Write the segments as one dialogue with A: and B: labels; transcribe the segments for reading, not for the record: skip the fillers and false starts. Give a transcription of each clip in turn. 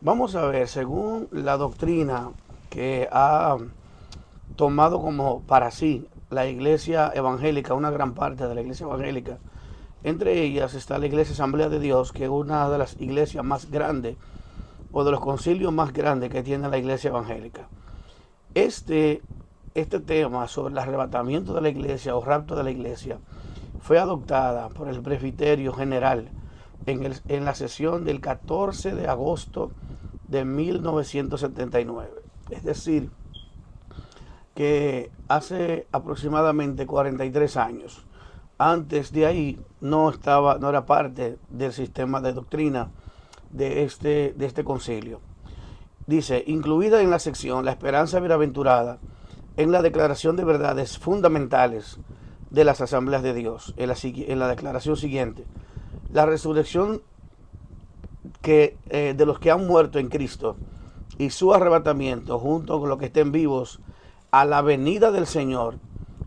A: Vamos a ver, según la doctrina que ha tomado como para sí la iglesia evangélica, una gran parte de la iglesia evangélica, entre ellas está la iglesia Asamblea de Dios, que es una de las iglesias más grandes o de los concilios más grandes que tiene la iglesia evangélica. Este, este tema sobre el arrebatamiento de la iglesia o rapto de la iglesia fue adoptada por el presbiterio general en la sesión del 14 de agosto de 1979. Es decir, que hace aproximadamente 43 años. Antes de ahí no era parte del sistema de doctrina de este concilio. Dice, incluida en la sección La esperanza bienaventurada, en la declaración de verdades fundamentales de las asambleas de Dios, en la declaración siguiente, la resurrección de los que han muerto en Cristo y su arrebatamiento junto con los que estén vivos a la venida del Señor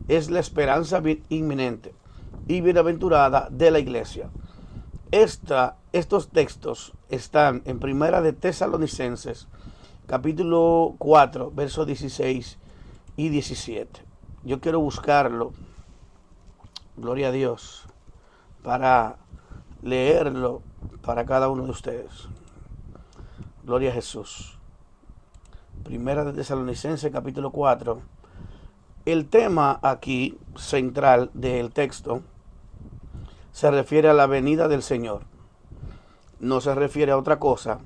A: es la esperanza inminente y bienaventurada de la iglesia. Estos textos están en Primera de Tesalonicenses, capítulo 4, versos 16 y 17. Yo quiero buscarlo, gloria a Dios, para leerlo para cada uno de ustedes. Gloria a Jesús. Primera de Tesalonicenses, capítulo 4. El tema aquí central del texto se refiere a la venida del Señor. No se refiere a otra cosa.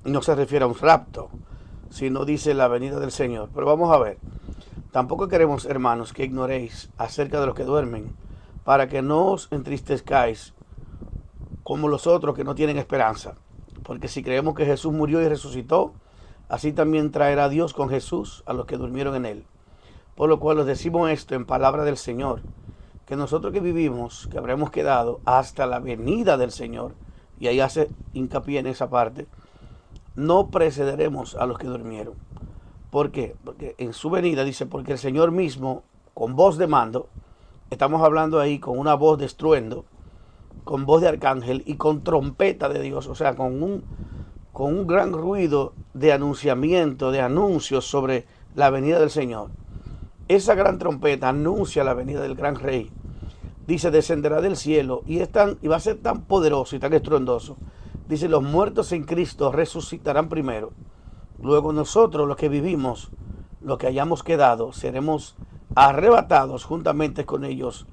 A: No se refiere a un rapto, sino dice la venida del Señor. Pero vamos a ver. Tampoco queremos, hermanos, que ignoréis acerca de los que duermen, para que no os entristezcáis como los otros que no tienen esperanza. Porque si creemos que Jesús murió y resucitó, así también traerá Dios con Jesús a los que durmieron en él. Por lo cual os decimos esto en palabra del Señor, que nosotros que vivimos, que habremos quedado hasta la venida del Señor, y ahí hace hincapié en esa parte, no precederemos a los que durmieron. ¿Por qué? Porque en su venida dice, porque el Señor mismo, con voz de mando, estamos hablando ahí con una voz de estruendo, con voz de arcángel y con trompeta de Dios, o sea, con un gran ruido de anunciamiento, de anuncios sobre la venida del Señor. Esa gran trompeta anuncia la venida del gran rey. Dice, descenderá del cielo y va a ser tan poderoso y tan estruendoso. Dice, los muertos en Cristo resucitarán primero. Luego nosotros, los que vivimos, los que hayamos quedado, seremos arrebatados juntamente con ellos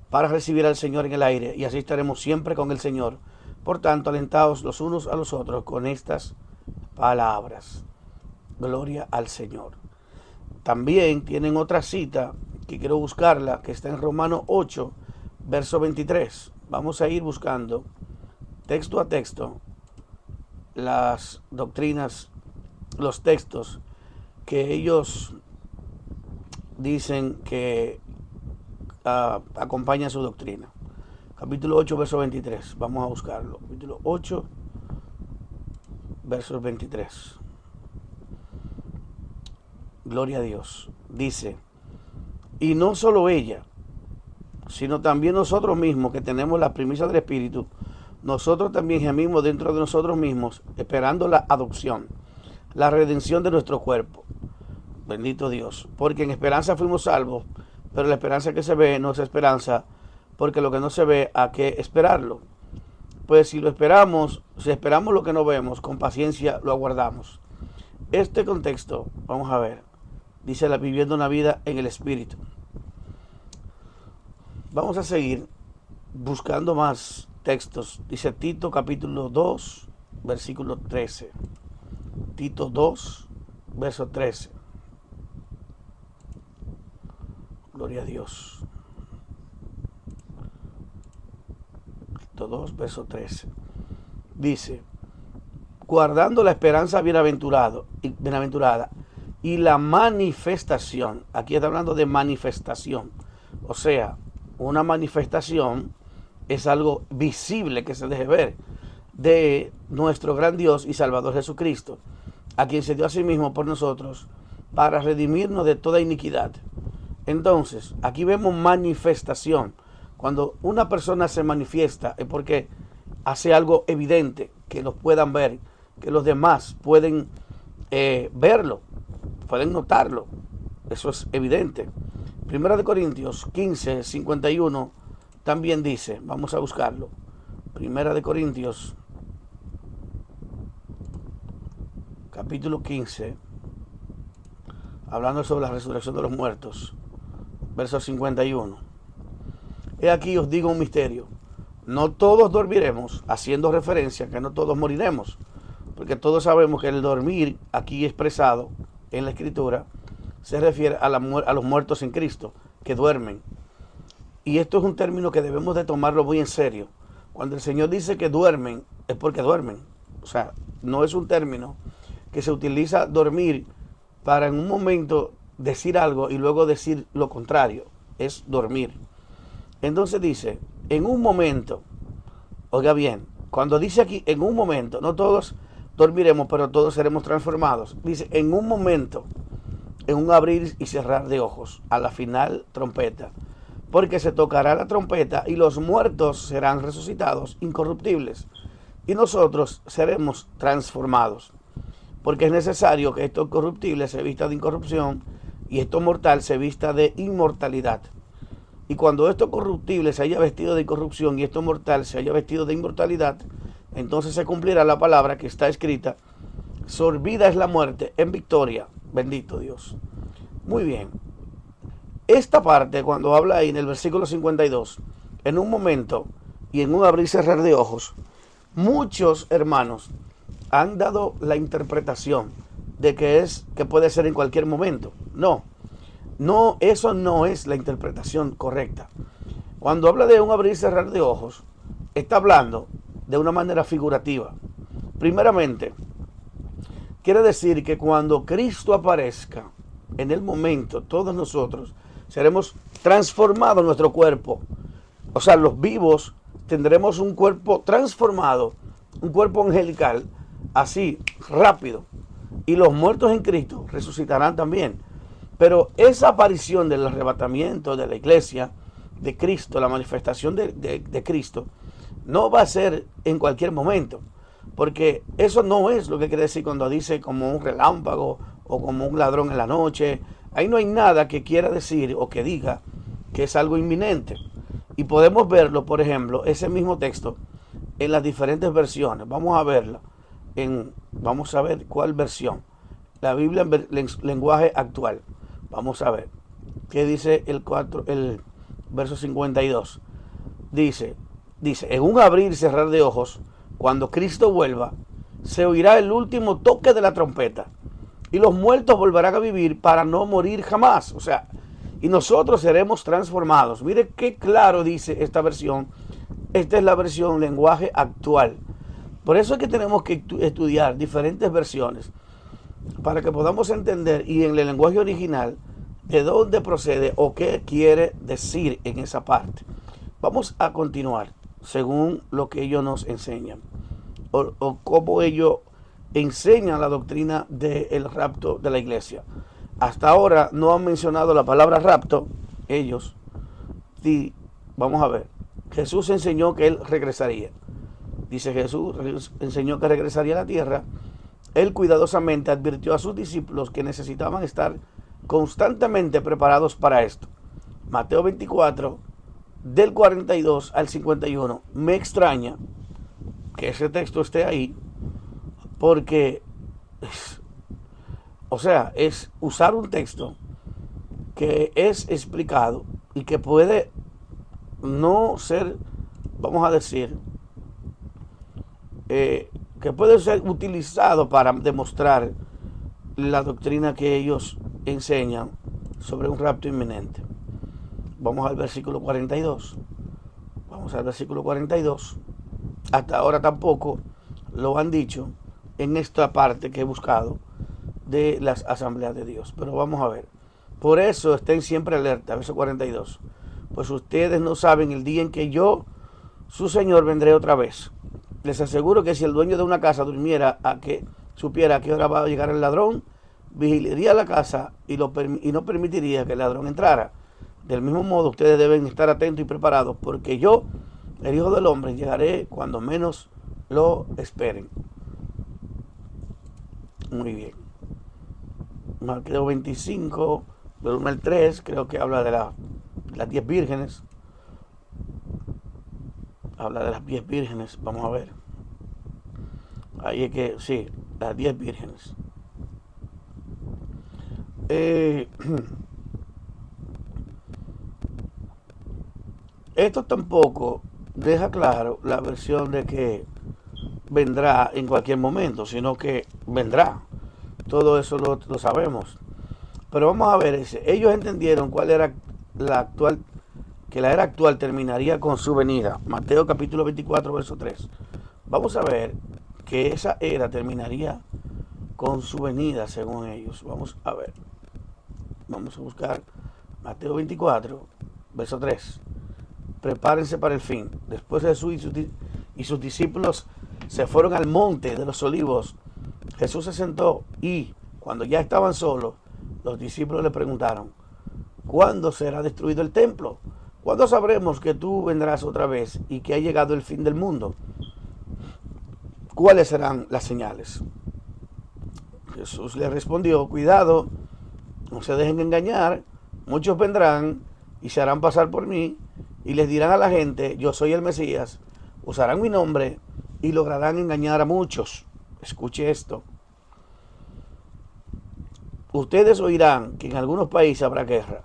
A: para recibir al Señor en el aire, y así estaremos siempre con el Señor. Por tanto, alentaos los unos a los otros con estas palabras. Gloria al Señor. También tienen otra cita que quiero buscarla, que está en Romanos 8, verso 23. Vamos a ir buscando texto a texto las doctrinas, los textos que ellos dicen que acompañan su doctrina. Capítulo 8, verso 23. Vamos a buscarlo. Capítulo 8, verso 23. Gloria a Dios. Dice, y no solo ella, sino también nosotros mismos que tenemos la primicia del Espíritu, nosotros también gemimos dentro de nosotros mismos, esperando la adopción, la redención de nuestro cuerpo. Bendito Dios. Porque en esperanza fuimos salvos, pero la esperanza que se ve no es esperanza, porque lo que no se ve, ¿a qué esperarlo? Pues si esperamos lo que no vemos, con paciencia lo aguardamos. Este contexto, vamos a ver, dice la viviendo una vida en el Espíritu. Vamos a seguir buscando más textos. Dice Tito capítulo 2, versículo 13. Tito 2, verso 13. Gloria a Dios. Tito 2, verso 13. Dice, guardando la esperanza bienaventurada y la manifestación. Aquí está hablando de manifestación. O sea, una manifestación es algo visible que se deje ver de nuestro gran Dios y Salvador Jesucristo, a quien se dio a sí mismo por nosotros para redimirnos de toda iniquidad. Entonces, aquí vemos manifestación. Cuando una persona se manifiesta es porque hace algo evidente que lo puedan ver que los demás pueden verlo, pueden notarlo. Eso es evidente. Primera de Corintios 15, 51 también dice, vamos a buscarlo. Primera de Corintios, capítulo 15, hablando sobre la resurrección de los muertos, verso 51. He aquí os digo un misterio. No todos dormiremos, haciendo referencia a que no todos moriremos, porque todos sabemos que el dormir aquí expresado en la Escritura se refiere a los muertos en Cristo, que duermen. Y esto es un término que debemos de tomarlo muy en serio. Cuando el Señor dice que duermen, es porque duermen. O sea, no es un término que se utiliza dormir para en un momento decir algo y luego decir lo contrario. Es dormir. Entonces dice, en un momento, oiga bien, cuando dice aquí en un momento, no todos dormiremos, pero todos seremos transformados. Dice, en un momento, en un abrir y cerrar de ojos, a la final trompeta, porque se tocará la trompeta y los muertos serán resucitados incorruptibles y nosotros seremos transformados, porque es necesario que esto corruptible se vista de incorrupción y esto mortal se vista de inmortalidad. Y cuando esto corruptible se haya vestido de incorrupción y esto mortal se haya vestido de inmortalidad, entonces se cumplirá la palabra que está escrita: sorbida es la muerte en victoria. Bendito Dios. Muy bien. Esta parte, cuando habla ahí en el versículo 52, en un momento y en un abrir y cerrar de ojos, muchos hermanos han dado la interpretación de que puede ser en cualquier momento. No, eso no es la interpretación correcta. Cuando habla de un abrir y cerrar de ojos, está hablando de una manera figurativa. Primeramente, quiere decir que cuando Cristo aparezca, en el momento, todos nosotros seremos transformados en nuestro cuerpo. O sea, los vivos tendremos un cuerpo transformado, un cuerpo angelical, así, rápido. Y los muertos en Cristo resucitarán también. Pero esa aparición del arrebatamiento de la iglesia, de Cristo, la manifestación de Cristo, no va a ser en cualquier momento. Porque eso no es lo que quiere decir cuando dice como un relámpago o como un ladrón en la noche. Ahí no hay nada que quiera decir o que diga que es algo inminente. Y podemos verlo, por ejemplo, ese mismo texto en las diferentes versiones. Vamos a verla. Vamos a ver cuál versión. La Biblia en lenguaje actual. Vamos a ver. ¿Qué dice el verso 52? Dice, en un abrir y cerrar de ojos, cuando Cristo vuelva, se oirá el último toque de la trompeta y los muertos volverán a vivir para no morir jamás. O sea, y nosotros seremos transformados. Mire qué claro dice esta versión. Esta es la versión lenguaje actual. Por eso es que tenemos que estudiar diferentes versiones para que podamos entender y en el lenguaje original de dónde procede o qué quiere decir en esa parte. Vamos a continuar según lo que ellos nos enseñan o cómo ellos enseñan la doctrina del rapto de la iglesia. Hasta ahora no han mencionado la palabra rapto ellos. Sí, vamos a ver. Jesús enseñó que él regresaría. Dice Jesús enseñó que regresaría a la tierra. Él cuidadosamente advirtió a sus discípulos que necesitaban estar constantemente preparados para esto. Mateo 24, del 42 al 51. Me extraña que ese texto esté ahí porque, es usar un texto que es explicado y que puede no ser, vamos a decir, que puede ser utilizado para demostrar la doctrina que ellos enseñan sobre un rapto inminente. Vamos al versículo 42. Vamos al versículo 42. Hasta ahora tampoco lo han dicho en esta parte que he buscado de las asambleas de Dios. Pero vamos a ver. Por eso estén siempre alerta. Verso 42. Pues ustedes no saben el día en que yo, su Señor, vendré otra vez. Les aseguro que si el dueño de una casa durmiera supiera a qué hora va a llegar el ladrón, vigilaría la casa y no permitiría que el ladrón entrara. Del mismo modo, ustedes deben estar atentos y preparados, porque yo, el Hijo del Hombre, llegaré cuando menos lo esperen. Muy bien. Mateo 25, del 1 al 3, creo que habla de las 10 vírgenes. Habla de las 10 vírgenes, vamos a ver. Ahí es que, sí, las 10 vírgenes. Esto tampoco deja claro la versión de que vendrá en cualquier momento, sino que vendrá. Todo eso lo sabemos. Pero vamos a ver, ellos entendieron cuál era la actual, que la era actual terminaría con su venida. Mateo capítulo 24, verso 3. Vamos a ver que esa era terminaría con su venida, según ellos. Vamos a ver. Vamos a buscar Mateo 24, verso 3. Prepárense para el fin. Después Jesús y sus discípulos se fueron al monte de los olivos. Jesús se sentó y, cuando ya estaban solos, los discípulos le preguntaron: ¿cuándo será destruido el templo? ¿Cuándo sabremos que tú vendrás otra vez y que ha llegado el fin del mundo? ¿Cuáles serán las señales? Jesús le respondió: cuidado, no se dejen engañar. Muchos vendrán y se harán pasar por mí y les dirán a la gente: yo soy el Mesías. Usarán mi nombre y lograrán engañar a muchos. Escuche esto. Ustedes oirán que en algunos países habrá guerra,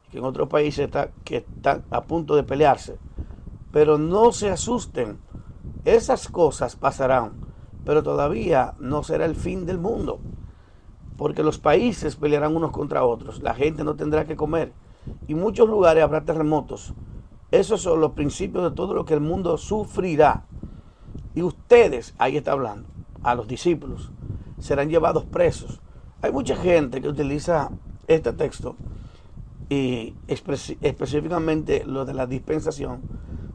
A: que en otros países están a punto de pelearse. Pero no se asusten. Esas cosas pasarán, pero todavía no será el fin del mundo. Porque los países pelearán unos contra otros. La gente no tendrá que comer. Y en muchos lugares habrá terremotos. Esos son los principios de todo lo que el mundo sufrirá. Y ustedes, ahí está hablando, a los discípulos, serán llevados presos. Hay mucha gente que utiliza este texto y específicamente lo de la dispensación.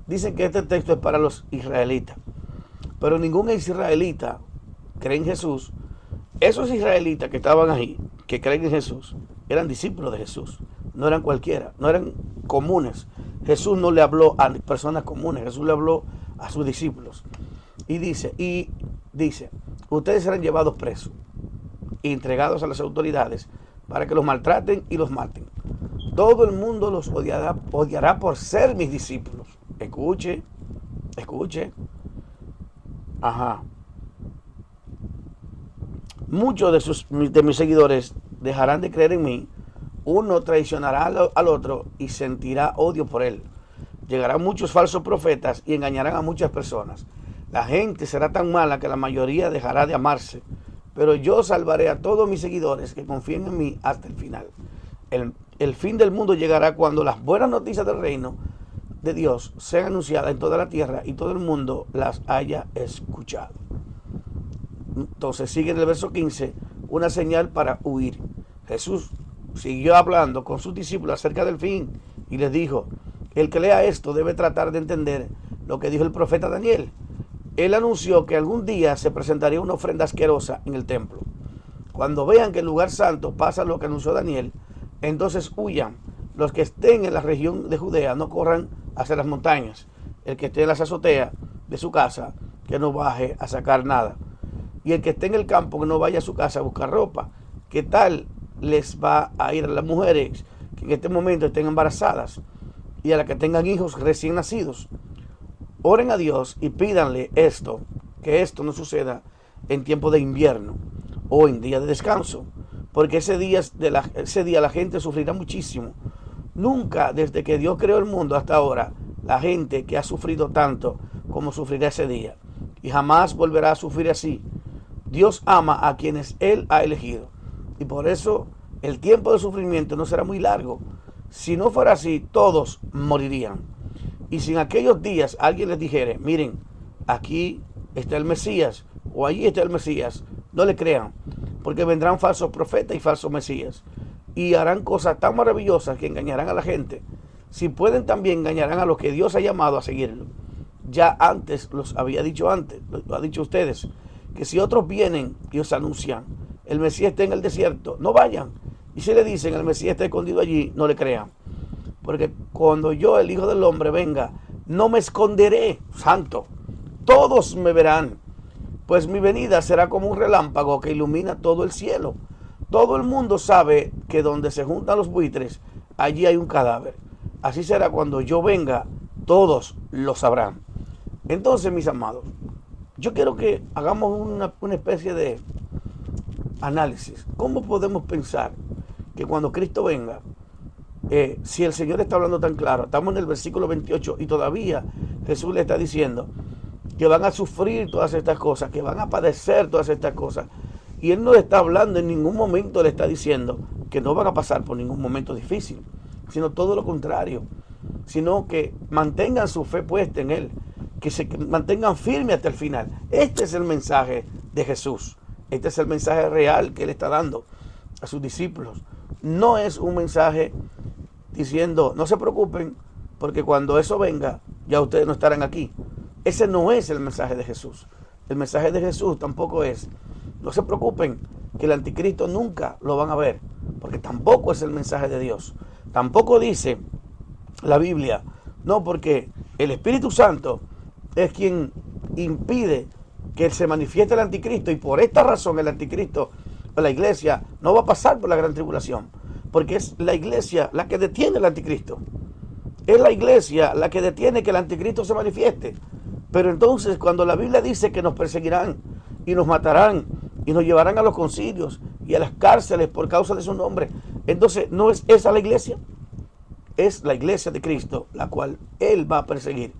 A: Dicen que este texto es para los israelitas. Pero ningún israelita cree en Jesús. Esos israelitas que estaban ahí, que creen en Jesús, eran discípulos de Jesús. No eran cualquiera, no eran comunes. Jesús no le habló a personas comunes, Jesús le habló a sus discípulos. Y dice, ustedes serán llevados presos y entregados a las autoridades para que los maltraten y los maten. Todo el mundo los odiará por ser mis discípulos. Escuche. Ajá. Muchos de mis seguidores dejarán de creer en mí. Uno traicionará al otro y sentirá odio por él. Llegarán muchos falsos profetas y engañarán a muchas personas. La gente será tan mala que la mayoría dejará de amarse. Pero yo salvaré a todos mis seguidores que confíen en mí hasta el final. El fin del mundo llegará cuando las buenas noticias del reino de Dios sean anunciadas en toda la tierra y todo el mundo las haya escuchado. Entonces sigue en el verso 15 una señal para huir. Jesús siguió hablando con sus discípulos acerca del fin y les dijo: el que lea esto debe tratar de entender lo que dijo el profeta Daniel. Él anunció que algún día se presentaría una ofrenda asquerosa en el templo. Cuando vean que en el lugar santo pasa lo que anunció Daniel, entonces huyan. Los que estén en la región de Judea no corran hacia las montañas. El que esté en las azoteas de su casa, que no baje a sacar nada. Y el que esté en el campo, que no vaya a su casa a buscar ropa. ¿Qué tal les va a ir a las mujeres que en este momento estén embarazadas y a las que tengan hijos recién nacidos? Oren a Dios y pídanle esto, que esto no suceda en tiempo de invierno o en día de descanso, porque ese día la gente sufrirá muchísimo. Nunca desde que Dios creó el mundo hasta ahora, la gente que ha sufrido tanto como sufrirá ese día, y jamás volverá a sufrir así. Dios ama a quienes Él ha elegido, y por eso el tiempo de sufrimiento no será muy largo. Si no fuera así, todos morirían. Y si en aquellos días alguien les dijere: miren, aquí está el Mesías, o allí está el Mesías, no le crean, porque vendrán falsos profetas y falsos Mesías, y harán cosas tan maravillosas que engañarán a la gente. Si pueden, también engañarán a los que Dios ha llamado a seguirlo. Ya antes los había dicho antes, lo ha dicho a ustedes, que si otros vienen y os anuncian: el Mesías está en el desierto, no vayan. Y si le dicen: el Mesías está escondido allí, no le crean. Porque cuando yo, el Hijo del Hombre, venga, no me esconderé, santo. Todos me verán, pues mi venida será como un relámpago que ilumina todo el cielo. Todo el mundo sabe que donde se juntan los buitres, allí hay un cadáver. Así será cuando yo venga, todos lo sabrán. Entonces, mis amados, yo quiero que hagamos una especie de análisis. ¿Cómo podemos pensar que cuando Cristo venga, si el Señor está hablando tan claro, estamos en el versículo 28 y todavía Jesús le está diciendo que van a sufrir todas estas cosas, que van a padecer todas estas cosas? Y Él no le está hablando, en ningún momento le está diciendo que no van a pasar por ningún momento difícil, sino todo lo contrario, sino que mantengan su fe puesta en Él, que se mantengan firmes hasta el final. Este es el mensaje de Jesús, este es el mensaje real que Él está dando a sus discípulos. No es un mensaje diciendo, no se preocupen, porque cuando eso venga, ya ustedes no estarán aquí. Ese no es el mensaje de Jesús. El mensaje de Jesús tampoco es, no se preocupen, que el anticristo nunca lo van a ver, porque tampoco es el mensaje de Dios. Tampoco dice la Biblia, no, porque el Espíritu Santo es quien impide que se manifieste el anticristo, y por esta razón el anticristo, la iglesia, no va a pasar por la gran tribulación, porque es la iglesia la que detiene el anticristo. Es la iglesia la que detiene que el anticristo se manifieste. Pero entonces, cuando la Biblia dice que nos perseguirán y nos matarán y nos llevarán a los concilios y a las cárceles por causa de su nombre, entonces, ¿no es esa la iglesia? Es la iglesia de Cristo, la cual Él va a perseguir,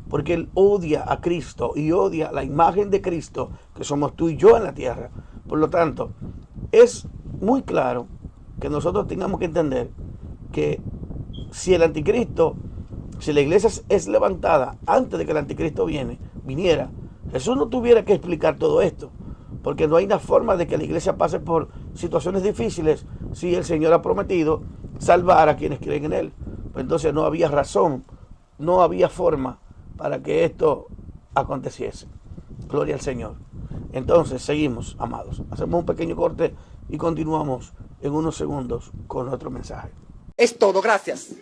A: porque Él odia a Cristo y odia la imagen de Cristo, que somos tú y yo en la tierra. Por lo tanto, es muy claro que nosotros tengamos que entender que si el anticristo, si la iglesia es levantada antes de que el anticristo viniera, Jesús no tuviera que explicar todo esto, porque no hay una forma de que la iglesia pase por situaciones difíciles si el Señor ha prometido salvar a quienes creen en Él. Pues entonces no había razón, no había forma para que esto aconteciese. Gloria al Señor. Entonces seguimos, amados. Hacemos un pequeño corte y continuamos en unos segundos con otro mensaje.
B: Es todo, gracias.